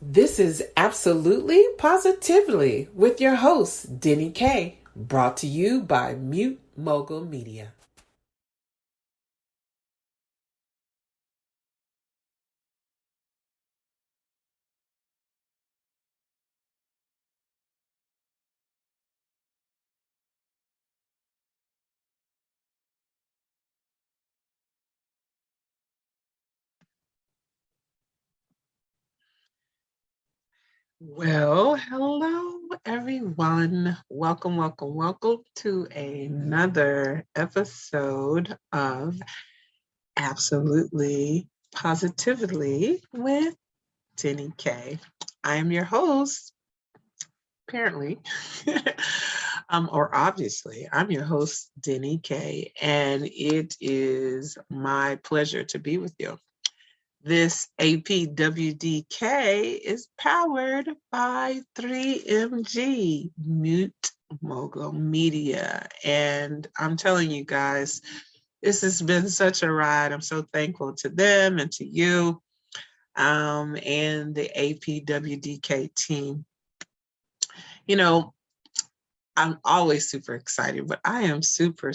This is Absolutely Positively with your host, Deni Kay, brought to you by MUTEMOGULMEDIA. Well, hello everyone. Welcome to another episode of Absolutely Positively with Deni Kay. I am your host, apparently, or obviously, I'm your host, Deni Kay, and it is my pleasure to be with you. This Apwdk is powered by 3MG, Mute Mogul Media. And I'm telling you guys, this has been such a ride. I'm so thankful to them and to you and the Apwdk team. You know, I'm always super excited, but I am super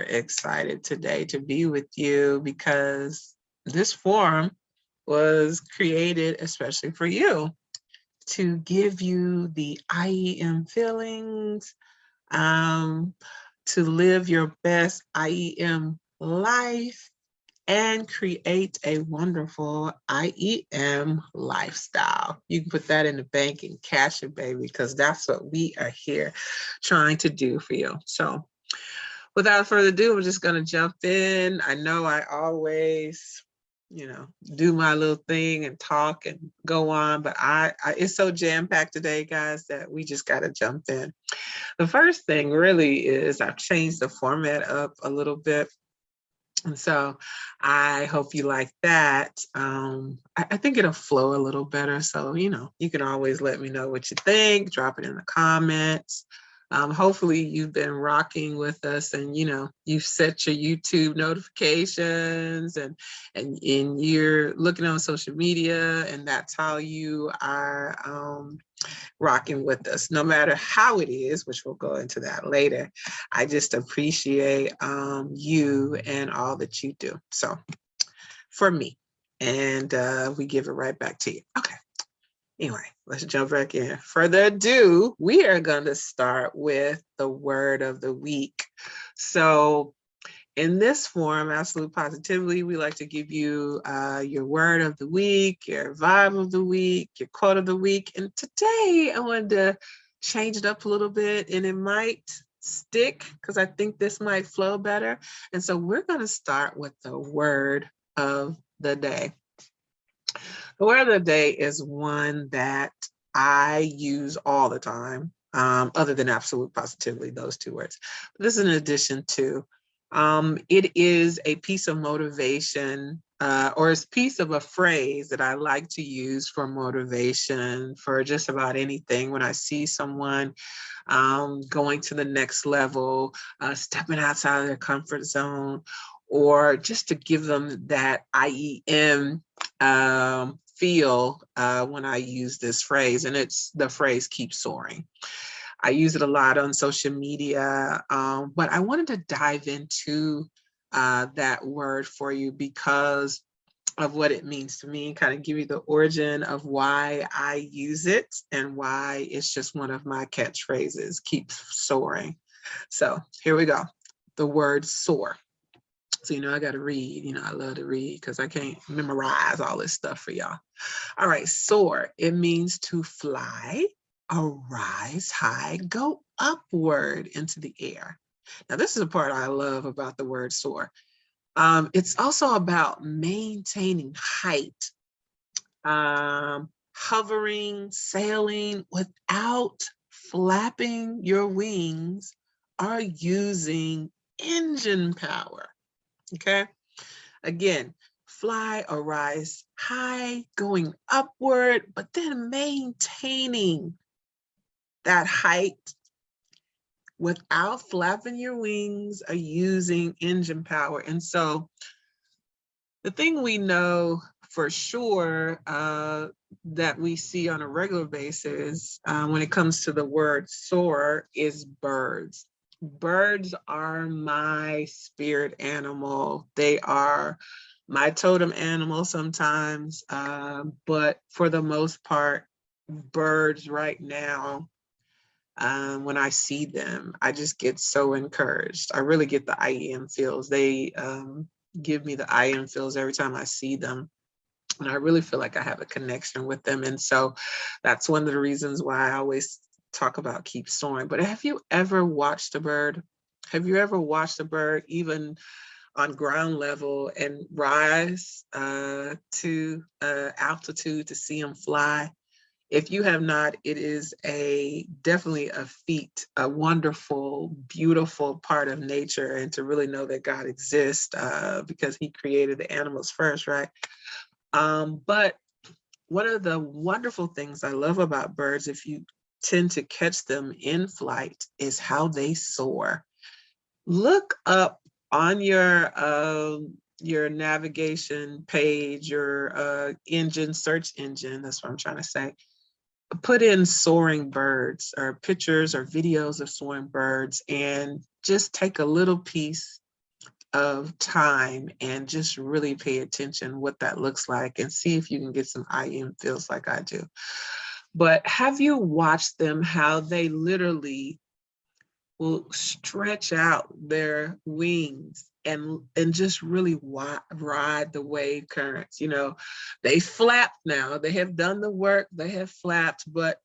excited today to be with you because this forum was created especially for you to give you the IEM feelings, to live your best IEM life, and create a wonderful IEM lifestyle. You can put that in the bank and cash it, baby, because that's what we are here trying to do for you. So without further ado, I'm just going to jump in. I know I always, do my little thing and talk and go on, but it's so jam-packed today, guys, that we just got to jump in. The first thing really is I've changed the format up a little bit. And so I hope you like that. I think it'll flow a little better. So, you can always let me know what you think, drop it in the comments. Hopefully you've been rocking with us and, you've set your YouTube notifications and you're looking on social media, and that's how you are rocking with us, no matter how it is, which we'll go into that later. I just appreciate you and all that you do. So for me, and we give it right back to you. Okay. Anyway, let's jump back in. Further ado, we are going to start with the word of the week. So in this form, Absolute Positively, we like to give you your word of the week, your vibe of the week, your quote of the week. And today I wanted to change it up a little bit, and it might stick because I think this might flow better. And so we're going to start with the word of the day. The word of the day is one that I use all the time, other than Absolute Positively, those two words. But this is in addition to. It is a piece of motivation or a piece of a phrase that I like to use for motivation for just about anything. When I see someone going to the next level, stepping outside of their comfort zone, or just to give them that IEM feel when I use this phrase, and it's the phrase "keep soaring." I use it a lot on social media, but I wanted to dive into that word for you because of what it means to me, kind of give you the origin of why I use it and why it's just one of my catchphrases, keep soaring. So here we go. The word soar. So, I got to read, I love to read because I can't memorize all this stuff for y'all. All right, soar, it means to fly, rise high, go upward into the air. Now, this is the part I love about the word soar. It's also about maintaining height, hovering, sailing without flapping your wings or using engine power. Okay. Again, fly or rise high, going upward, but then maintaining that height without flapping your wings or using engine power. And so the thing we know for sure that we see on a regular basis when it comes to the word soar is birds. Birds are my spirit animal. They are my totem animal sometimes, but for the most part, birds right now, when I see them, I just get so encouraged. I really get the IEM feels. They give me the IEM feels every time I see them. And I really feel like I have a connection with them. And so that's one of the reasons why I always talk about keep soaring. But have you ever watched a bird? Have you ever watched a bird, even on ground level, and rise to altitude to see them fly? If you have not, it is definitely a feat, a wonderful, beautiful part of nature, and to really know that God exists because he created the animals first, right? But one of the wonderful things I love about birds, if you tend to catch them in flight, is how they soar. Look up on your navigation page, your search engine, that's what I'm trying to say. Put in soaring birds or pictures or videos of soaring birds, and just take a little piece of time and just really pay attention what that looks like, and see if you can get some IM feels like I do. But have you watched them, how they literally will stretch out their wings and just really ride the wave currents? You know, they flap now, they have done the work, they have flapped, but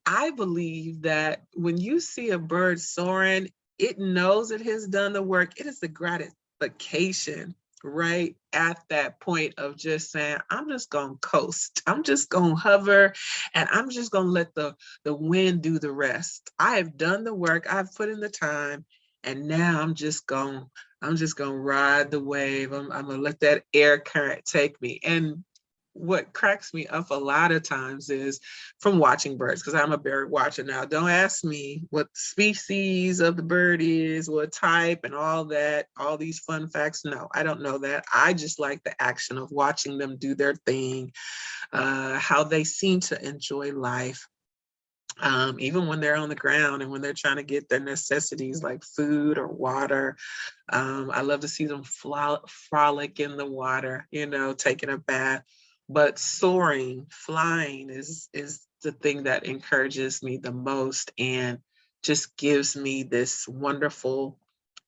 I believe that when you see a bird soaring, it knows it has done the work. It is the gratification right at that point of just saying, I'm just going to coast. I'm just going to hover, and I'm just going to let the wind do the rest. I have done the work. I've put in the time, and now I'm just going to ride the wave. I'm going to let that air current take me. And what cracks me up a lot of times is from watching birds, because I'm a bird watcher now. Don't ask me what species of the bird is, what type, and all that, all these fun facts. No, I don't know that. I just like the action of watching them do their thing, how they seem to enjoy life. Even when they're on the ground and when they're trying to get their necessities like food or water. I love to see them frolic in the water, you know, taking a bath. But soaring, flying is the thing that encourages me the most, and just gives me this wonderful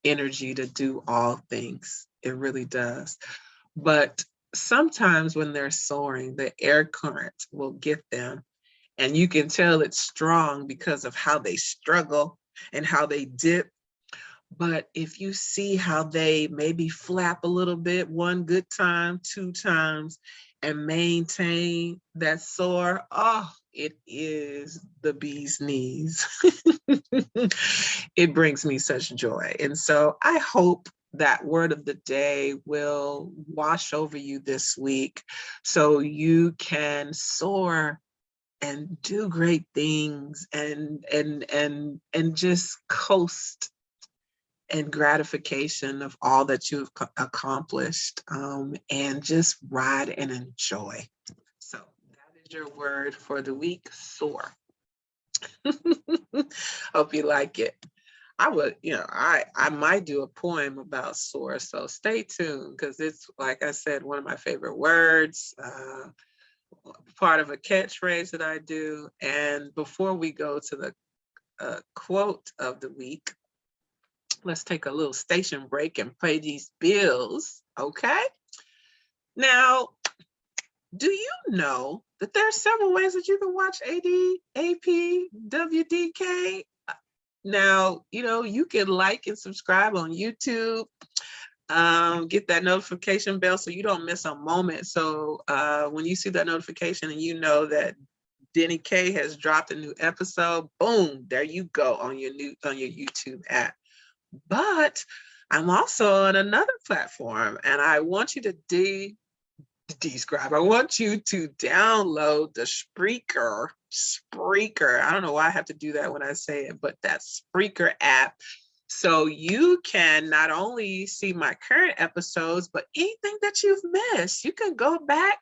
energy to do all things. It really does. But sometimes when they're soaring, the air current will get them, and you can tell it's strong because of how they struggle and how they dip. But if you see how they maybe flap a little bit, one good time, two times, and maintain that soar, oh, it is the bee's knees. It brings me such joy. And so I hope that word of the day will wash over you this week, so you can soar and do great things, and just coast and gratification of all that you've accomplished, and just ride and enjoy. So that is your word for the week, soar. Hope you like it. I would, I might do a poem about soar, so stay tuned, because it's, like I said, one of my favorite words, part of a catchphrase that I do. And before we go to the quote of the week, let's take a little station break and pay these bills, okay? Now, do you know that there are several ways that you can watch Apwdk? Now, you can like and subscribe on YouTube, get that notification bell so you don't miss a moment. So when you see that notification and you know that Deni Kay has dropped a new episode, boom, there you go on your YouTube app. But I'm also on another platform, and I want you to describe. I want you to download the Spreaker. I don't know why I have to do that when I say it, but that Spreaker app. So you can not only see my current episodes, but anything that you've missed. You can go back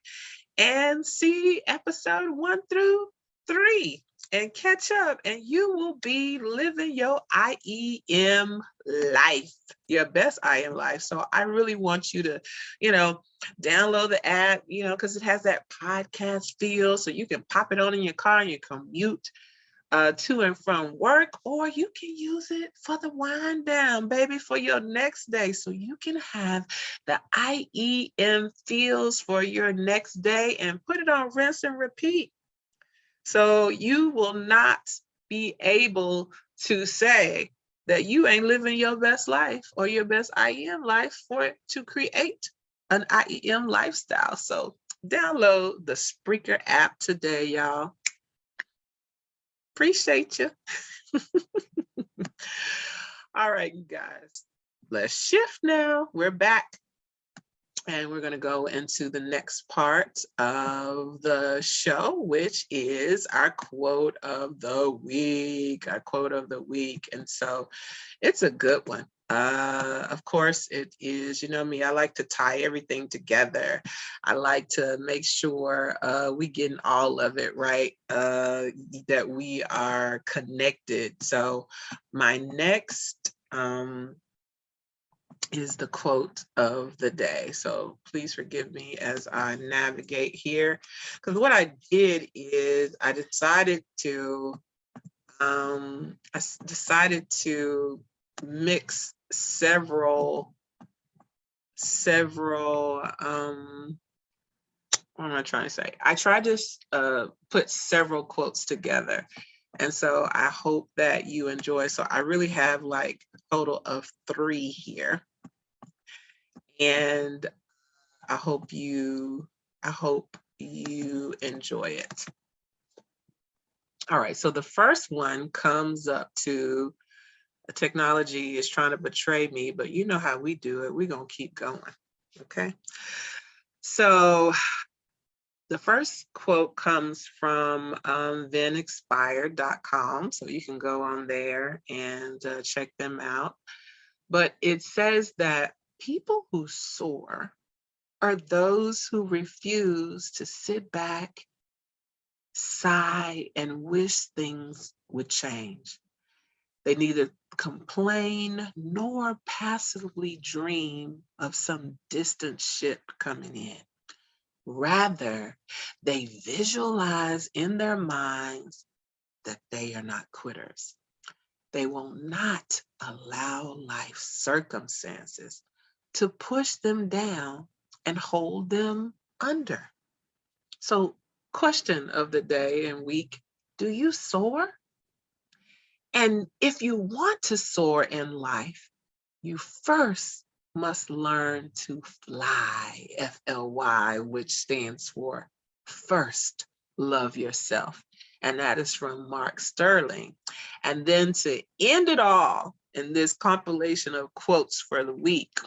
and see episode 1 through 3 and catch up, and you will be living your IEM life, your best IEM life. So I really want you to, download the app, because it has that podcast feel, so you can pop it on in your car and you commute to and from work, or you can use it for the wind down, baby, for your next day. So you can have the IEM feels for your next day and put it on rinse and repeat. So you will not be able to say that you ain't living your best life or your best IEM life to create an IEM lifestyle. So download the Spreaker app today, y'all. Appreciate you. All right, you guys, let's shift now. We're back. And we're going to go into the next part of the show, which is our quote of the week, And so it's a good one. Of course, it is, me, I like to tie everything together. I like to make sure we getting all of it right, that we are connected. So my next is the quote of the day. So please forgive me as I navigate here, because what I did is I decided to mix several what am I trying to say? I tried to put several quotes together. And so I hope that you enjoy. So I really have like a total of 3 here. And I hope you enjoy it. All right, so the first one comes up to technology is trying to betray me, but you know how we do it. We're gonna keep going, okay? So the first quote comes from thenexpired.com, so you can go on there and check them out. But it says that people who soar are those who refuse to sit back, sigh, and wish things would change. They neither complain nor passively dream of some distant ship coming in. Rather, they visualize in their minds that they are not quitters. They will not allow life circumstances to push them down and hold them under. So, question of the day and week, do you soar? And if you want to soar in life, you first must learn to fly, FLY, which stands for first love yourself. And that is from Mark Sterling. And then to end it all in this compilation of quotes for the week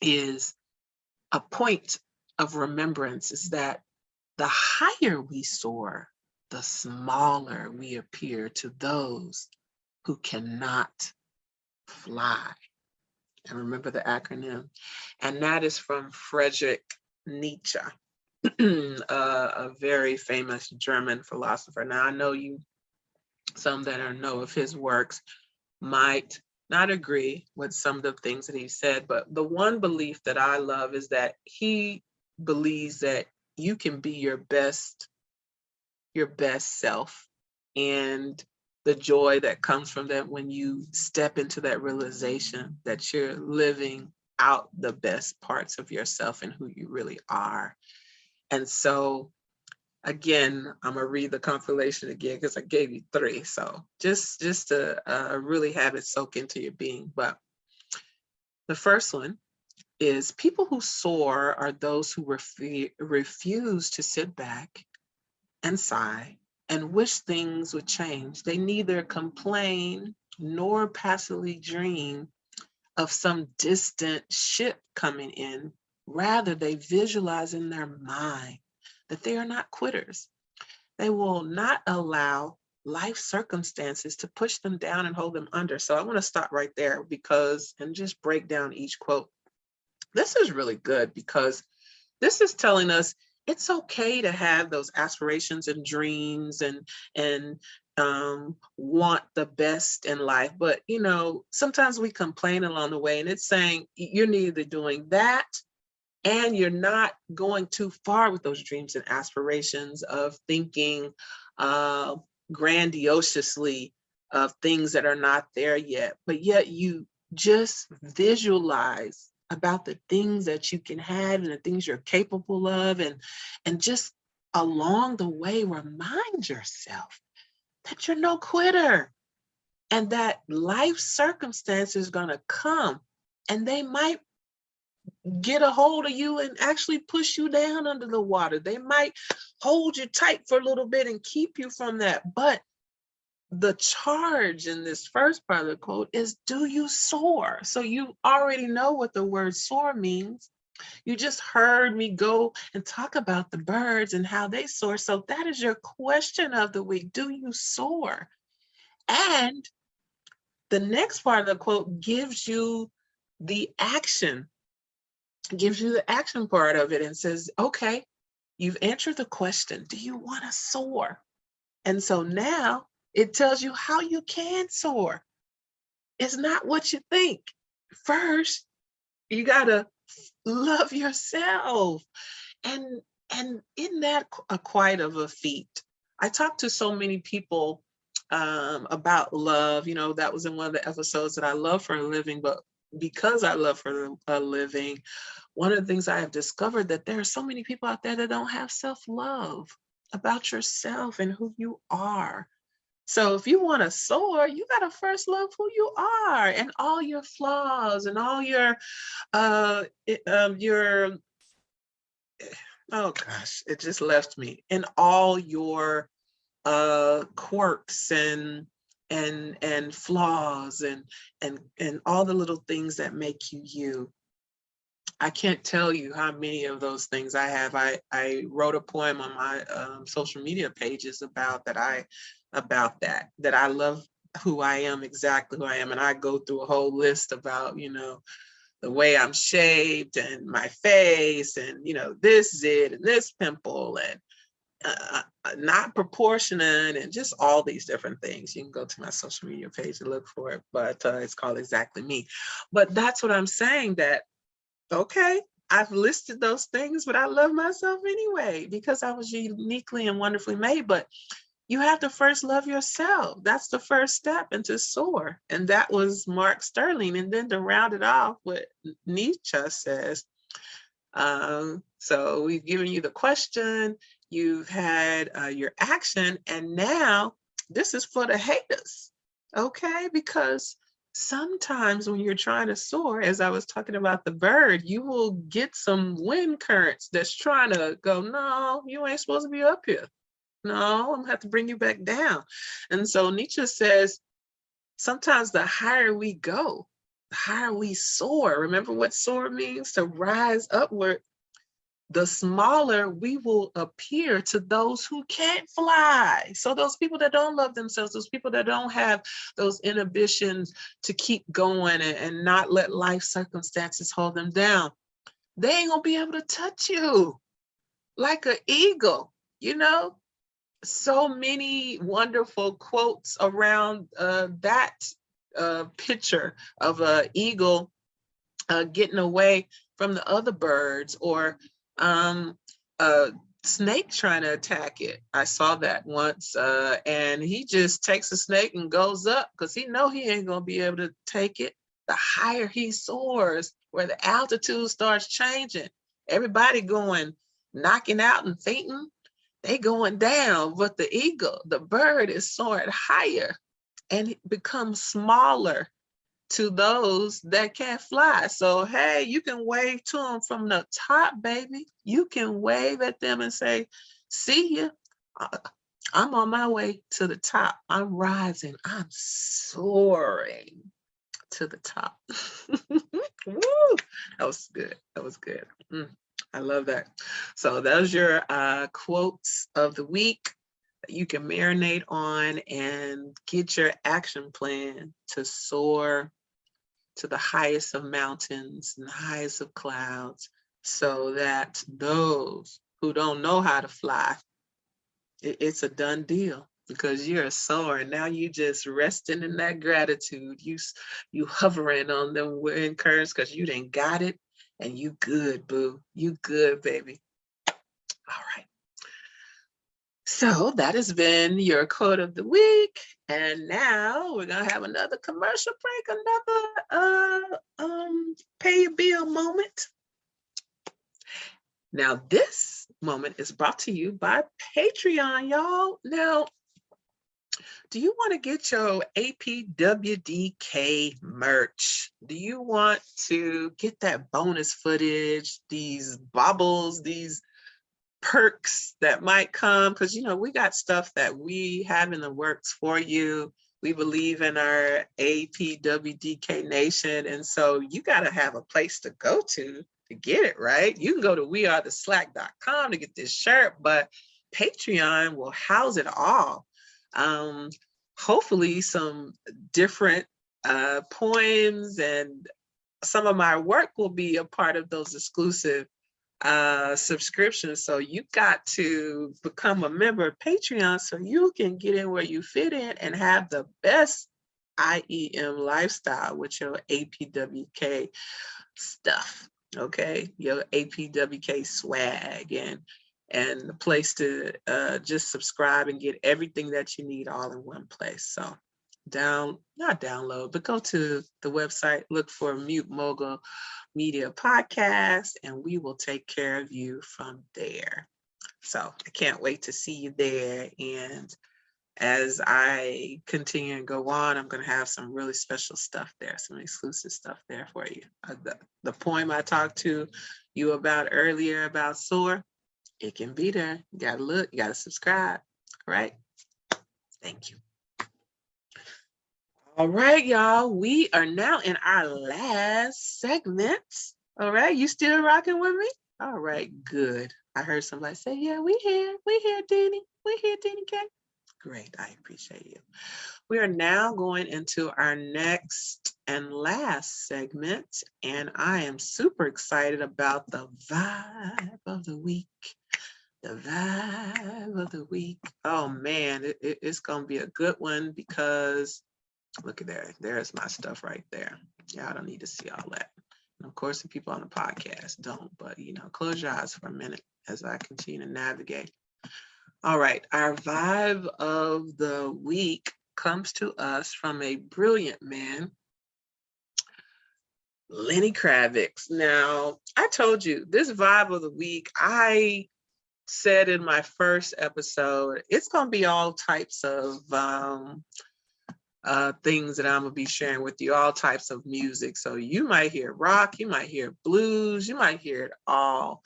is a point of remembrance, is that the higher we soar, the smaller we appear to those who cannot fly. And remember the acronym. And that is from Friedrich Nietzsche, a very famous German philosopher. Now, I know some that know of his works might not agree with some of the things that he said, but the one belief that I love is that he believes that you can be your best self, and the joy that comes from that when you step into that realization that you're living out the best parts of yourself and who you really are. And so again, I'm gonna read the compilation again because I gave you 3. So just to really have it soak into your being. But the first one is, people who soar are those who refuse to sit back and sigh and wish things would change. They neither complain nor passively dream of some distant ship coming in. Rather, they visualize in their mind that they are not quitters. They will not allow life circumstances to push them down and hold them under. So I want to stop right there and just break down each quote. This is really good because this is telling us it's okay to have those aspirations and dreams and want the best in life. But, you know, sometimes we complain along the way, and it's saying you're neither doing that and you're not going too far with those dreams and aspirations of thinking uh, grandiosely of things that are not there yet, but yet you just visualize about the things that you can have and the things you're capable of, and just along the way remind yourself that you're no quitter and that life circumstances are going to come, and they might get a hold of you and actually push you down under the water. They might hold you tight for a little bit and keep you from that. But the charge in this first part of the quote is, do you soar? So you already know what the word soar means. You just heard me go and talk about the birds and how they soar. So that is your question of the week. Do you soar? And the next part of the quote gives you the action, gives you the action part of it and says, okay, you've answered the question, do you want to soar? And so now it tells you how you can soar. It's not what you think. First, you gotta love yourself. And in that quite of a feat, I talked to so many people about love. You know, that was in one of the episodes that I love for a living, but because I love for a living, one of the things I have discovered that there are so many people out there that don't have self-love about yourself and who you are. So if you want to soar, you got to first love who you are and all your flaws and all your your, oh gosh, it just left me, and all your quirks and flaws and all the little things that make you you. I can't tell you how many of those things I have. I wrote a poem on my social media pages about that I love who I am, exactly who I am. And I go through a whole list about, you know, the way I'm shaped and my face and, you know, this zit and this pimple and not proportionate and just all these different things. You can go to my social media page and look for it, but it's called Exactly Me. But that's what I'm saying, that okay, I've listed those things, but I love myself anyway because I was uniquely and wonderfully made. But you have to first love yourself. That's the first step into soar. And that was Mark Sterling. And then to round it off, what Nietzsche says. So we've given you the question, you've had your action, and now this is for the haters, okay? Because sometimes when you're trying to soar, as I was talking about the bird, you will get some wind currents that's trying to go, no, you ain't supposed to be up here. No, I'm gonna have to bring you back down. And so Nietzsche says, sometimes the higher we go, the higher we soar. Remember what soar means? To rise upward. The smaller we will appear to those who can't fly. So those people that don't love themselves, those people that don't have those inhibitions to keep going and not let life circumstances hold them down, they ain't gonna be able to touch you like an eagle, you know? So many wonderful quotes around that picture of an eagle getting away from the other birds, or a snake trying to attack it. I saw that once, and he just takes a snake and goes up because he know he ain't gonna be able to take it. The higher he soars, where the altitude starts changing, everybody going knocking out and fainting, they going down, but the eagle, the bird, is soaring higher and it becomes smaller to those that can't fly. So, hey, you can wave to them from the top, baby. You can wave at them and say, see ya. I'm on my way to the top. I'm rising. I'm soaring to the top. Woo! That was good. That was good. I love that. So those are your quotes of the week that you can marinate on and get your action plan to soar to the highest of mountains and the highest of clouds, so that those who don't know how to fly, it's a done deal because you're a sower and now you just resting in that gratitude. You hovering on them wind currents because you done got it and you good, boo. You good, baby. All right. So that has been your quote of the week. And now we're gonna have another commercial break, another pay your bill moment. Now this moment is brought to you by Patreon, y'all. Now, do you want to get your Apwdk merch? Do you want to get that bonus footage, these baubles, these perks that might come? Because, you know, we got stuff that we have in the works for you. We believe in our Apwdk Nation. And so you got to have a place to go to get it, right? You can go to wearetheslack.com to get this shirt, but Patreon will house it all. Hopefully some different poems and some of my work will be a part of those exclusive subscriptions. So you got to become a member of Patreon so you can get in where you fit in and have the best IEM lifestyle with your Apwdk stuff. Okay, your Apwdk swag and the place to just subscribe and get everything that you need all in one place. So not download, but go to the website, look for MUTEMOGULMEDIA podcast, and we will take care of you from there. So I can't wait to see you there. And as I continue and go on, I'm going to have some really special stuff there, some exclusive stuff there for you. The poem I talked to you about earlier about SOAR, it can be there. You got to look, you got to subscribe. All right. Thank you. All right, y'all. We are now in our last segment. All right. You still rocking with me? All right. Good. I heard somebody say, yeah, we here, Deni. We here, Deni Kay. Great, I appreciate you. We are now going into our next and last segment, and I am super excited about the vibe of the week. The vibe of the week. Oh man, it's gonna be a good one because look at there. There's my stuff right there. Y'all don't need to see all that. And of course, the people on the podcast don't, but you know, close your eyes for a minute as I continue to navigate. All right, our vibe of the week comes to us from a brilliant man, Lenny Kravitz. Now, I told you this vibe of the week, I said in my first episode, it's going to be all types of things that I'm going to be sharing with you, all types of music. So you might hear rock, you might hear blues, you might hear it all.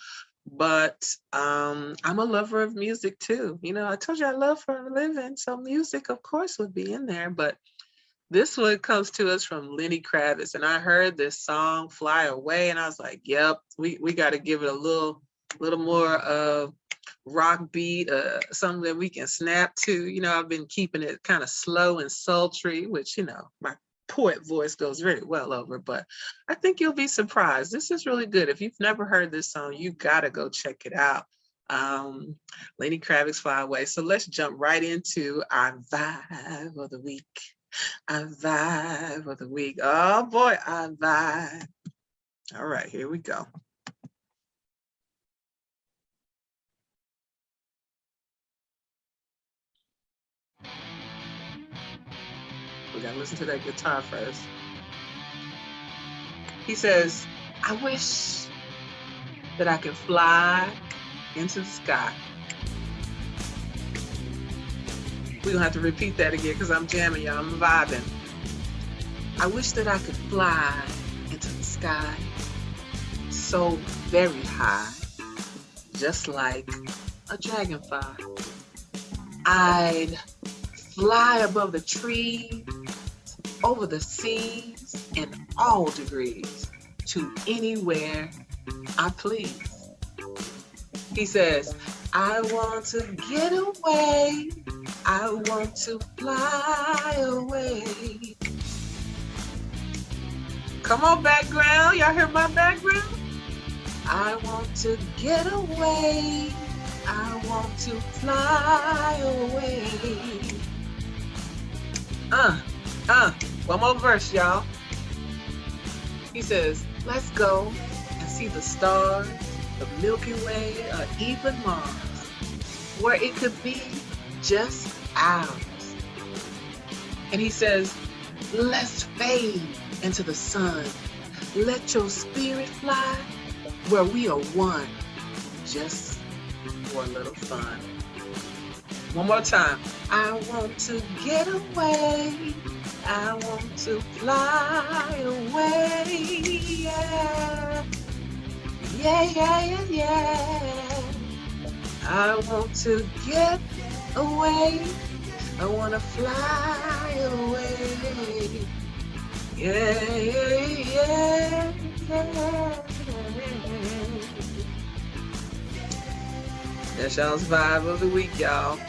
But I'm a lover of music too. You know, I told you I love for a living, so music, of course, would be in there. But this one comes to us from Lenny Kravitz, and I heard this song "Fly Away," and I was like, "Yep, we got to give it a little more rock beat, something that we can snap to." You know, I've been keeping it kind of slow and sultry, which, you know, my poet voice goes very well over, but I think you'll be surprised. This is really good. If you've never heard this song, you gotta go check it out. Lenny Kravitz, Fly Away. So let's jump right into our vibe of the week. Our vibe of the week. Oh boy, our vibe. All right, here we go. We gotta listen to that guitar first. He says, I wish that I could fly into the sky. We're gonna have to repeat that again because I'm jamming, y'all. I'm vibing. I wish that I could fly into the sky so very high, just like a dragonfly. I'd fly above the trees, over the seas, in all degrees, to anywhere I please. He says, I want to get away. I want to fly away. Come on, background. Y'all hear my background? I want to get away. I want to fly away. One more verse, y'all. He says, let's go and see the stars, the Milky Way, or even Mars, where it could be just ours. And he says, let's fade into the sun. Let your spirit fly where we are one, just for a little fun. One more time. I want to get away. I want to fly away. Yeah. Yeah, yeah, yeah, yeah. I want to get away. I want to fly away. Yeah, yeah, yeah. That's y'all's vibe of the week, y'all.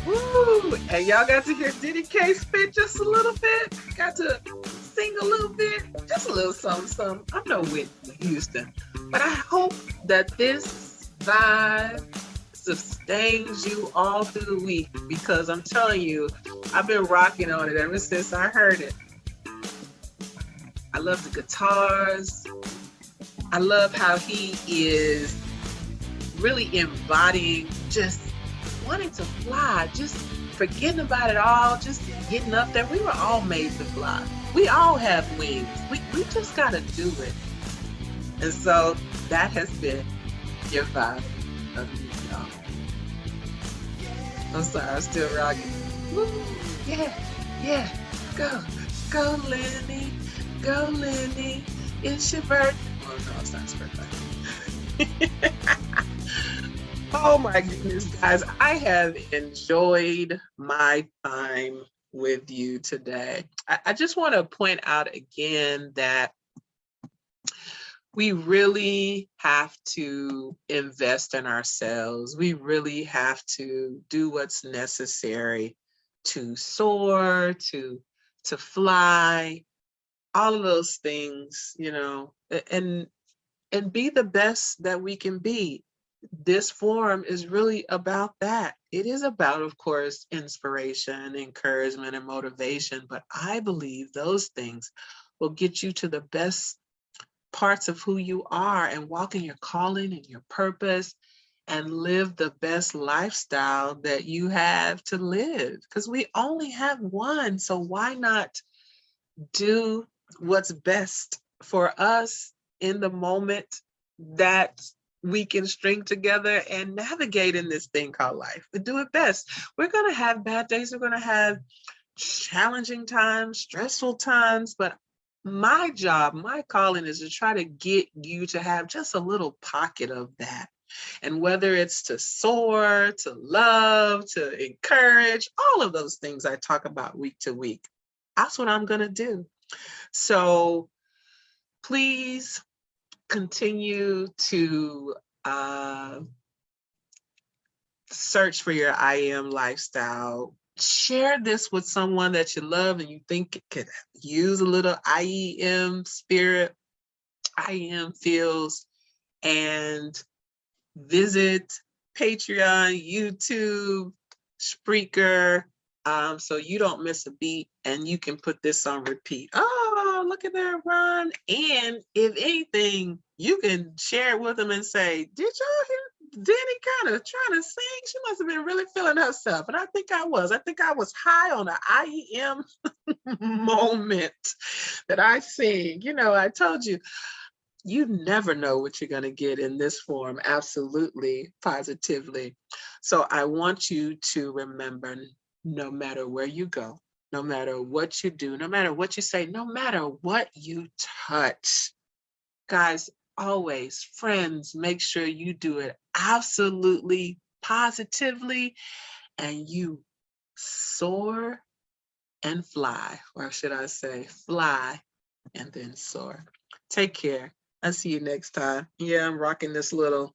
Woo! And y'all got to hear Deni Kay spit just a little bit. Got to sing a little bit. Just a little something, something. I'm no Whitney Houston. But I hope that this vibe sustains you all through the week, because I'm telling you, I've been rocking on it ever since I heard it. I love the guitars. I love how he is really embodying just wanting to fly, just forgetting about it all, just getting up there. We were all made to fly. We all have wings. We just got to do it. And so that has been your vibe of the week, y'all. I'm sorry, I'm still rocking. Woo, yeah, yeah. Go, Lenny. Go, Lenny. It's your birthday. Oh, no, it's not his birthday. Oh my goodness, guys. I have enjoyed my time with you today. I just want to point out again that we really have to invest in ourselves. We really have to do what's necessary to soar, to fly, all of those things, you know, and be the best that we can be. This forum is really about that. It is about, of course, inspiration, encouragement, and motivation, but I believe those things will get you to the best parts of who you are and walk in your calling and your purpose and live the best lifestyle that you have to live, because we only have one. So why not do what's best for us in the moment that we can string together and navigate in this thing called life, and do it best. We're going to have bad days. We're going to have challenging times, stressful times, but my job, my calling is to try to get you to have just a little pocket of that. And whether it's to soar, to love, to encourage, all of those things I talk about week to week, that's what I'm going to do. So please continue to search for your I am lifestyle. Share this with someone that you love and you think could use a little I am spirit, I am feels, and visit Patreon, YouTube, Spreaker, so you don't miss a beat and you can put this on repeat. Oh, look at that, Ron. And if anything, you can share it with them and say, did y'all hear Deni kind of trying to sing? She must have been really feeling herself. And I think I was. I think I was high on an I am moment that I sing. You know, I told you, you never know what you're going to get in this form. Absolutely, positively. So I want you to remember, no matter where you go, no matter what you do, no matter what you say, no matter what you touch, guys, always, friends, make sure you do it absolutely positively, and you soar and fly, or should I say fly and then soar. Take care. I'll see you next time. Yeah, I'm rocking this little,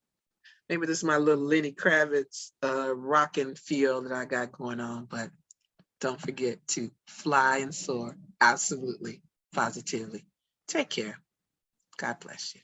maybe this is my little Lenny Kravitz rocking feel that I got going on, but don't forget to fly and soar absolutely, positively. Take care. God bless you.